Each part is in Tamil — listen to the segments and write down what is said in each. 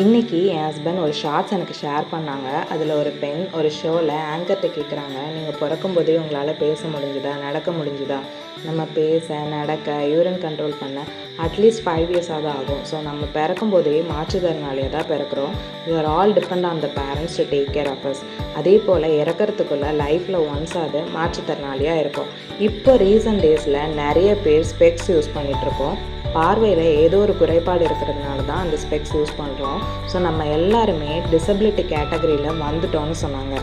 இன்றைக்கி என் ஹஸ்பண்ட் ஒரு ஷார்ட்ஸ் எனக்கு ஷேர் பண்ணாங்க. அதில் ஒரு பெண் ஒரு ஷோவில் ஆங்கர்கிட்ட கேட்குறாங்க, நீங்கள் பிறக்கும்போதே உங்களால் பேச முடிஞ்சுதா, நடக்க முடிஞ்சுதா? நம்ம பேச, நடக்க, யூரின் கண்ட்ரோல் பண்ண அட்லீஸ்ட் 5 இயர்ஸாக ஆகும். ஸோ நம்ம பிறக்கும்போதே மாற்றுத்திறனாளியாக தான் பிறக்கிறோம். We are all depend on the parents to take care of us. அதே போல் இறக்கிறதுக்குள்ளே லைஃப்பில் ஒன்ஸ் அது மாற்றுத்திறனாளியாக இருக்கும். இப்போ ரீசன்ட் டேஸில் நிறைய பேர் ஸ்பெக்ஸ் யூஸ் பண்ணிகிட்ருக்கோம். பார்வையில் ஏதோ ஒரு குறைபாடு இருக்கிறதுனால தான் அந்த ஸ்பெக்ஸ் யூஸ் பண்ணுறோம். ஸோ நம்ம எல்லாருமே டிசபிலிட்டி கேட்டகரியில் வந்துட்டோம்னு சொன்னாங்க.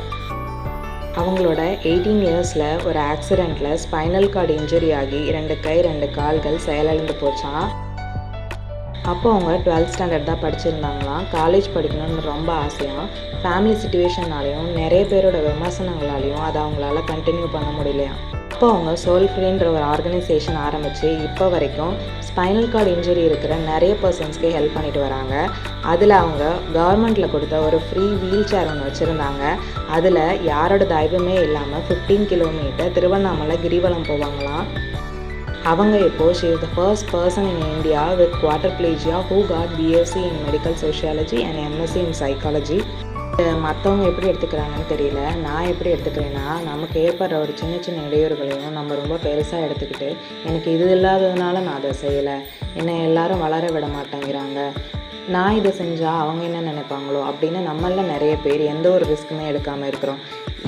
அவங்களோட 18 இயர்ஸில் ஒரு ஆக்சிடெண்ட்டில் ஸ்பைனல் கார்டு இன்ஜுரி ஆகி 2 கை 2 கால்கள் செயலிழந்து போச்சான். அப்போ அவங்க 12th ஸ்டாண்டர்ட் தான் படிச்சிருந்தாங்களாம். காலேஜ் படிக்கணும்னு ரொம்ப ஆசையாக ஃபேமிலி சுச்சுவேஷன்னாலையும் நிறைய பேரோட விமர்சனங்களாலையும் அதை அவங்களால கண்டினியூ பண்ண முடியலையா. அப்போ அவங்க சோல் ஃப்ரீன்ற ஒரு ஆர்கனைசேஷன் ஆரம்பித்து இப்போ வரைக்கும் ஸ்பைனல் கார்டு இன்ஜுரி இருக்கிற நிறைய பர்சன்ஸ்க்கு ஹெல்ப் பண்ணிட்டு வராங்க. அதில் அவங்க கவர்மெண்ட்டில் கொடுத்த ஒரு ஃப்ரீ வீல் சேர் ஒன்று வச்சுருந்தாங்க. அதில் யாரோட தயவுமே இல்லாமல் 15 கிலோமீட்டர் திருவண்ணாமலை கிரிவலம் போவாங்களாம். அவங்க இப்போது she is the first person in India with quadriplegia who got BSc in medical sociology and MSc in psychology. மற்றவங்க எப்படி எடுத்துக்கிறாங்கன்னு தெரியல. நான் எப்படி எடுத்துக்கிறேன்னா, நமக்கு ஏற்படுற ஒரு சின்ன சின்ன இடையூறுகளையும் நம்ம ரொம்ப பெருசாக எடுத்துக்கிட்டு, எனக்கு இது இல்லாததுனால நான் அதை செய்யலை, என்னை எல்லாரும் வளர விட மாட்டேங்கிறாங்க, நான் இதை செஞ்சால் அவங்க என்ன நினைப்பாங்களோ அப்படின்னு நம்மளில் நிறைய பேர் எந்த ஒரு ரிஸ்க்குமே எடுக்காமல் இருக்கிறோம்.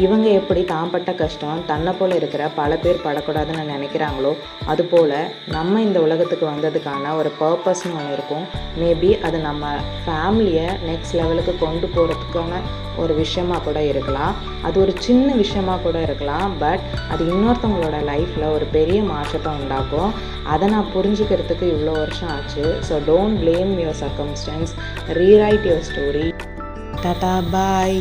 இவங்க எப்படி தாம்பட்ட கஷ்டம் தன்னை போல் இருக்கிற பல பேர் படக்கூடாதுன்னு நினைக்கிறாங்களோ, அதுபோல் நம்ம இந்த உலகத்துக்கு வந்ததுக்கான ஒரு பர்பஸ்ன்னு ஒன்று இருக்கும். மேபி அது நம்ம ஃபேமிலியை நெக்ஸ்ட் லெவலுக்கு கொண்டு போகிறதுக்கான ஒரு விஷயமாக கூட இருக்கலாம். அது ஒரு சின்ன விஷயமாக கூட இருக்கலாம். பட் அது இன்னொருத்தவங்களோட லைஃப்பில் ஒரு பெரிய மாற்றத்தை உண்டாக்கும். அதை நான் புரிஞ்சுக்கிறதுக்கு இவ்வளோ வருஷம் ஆச்சு. So don't blame your circumstance, rewrite your story. Tata bye.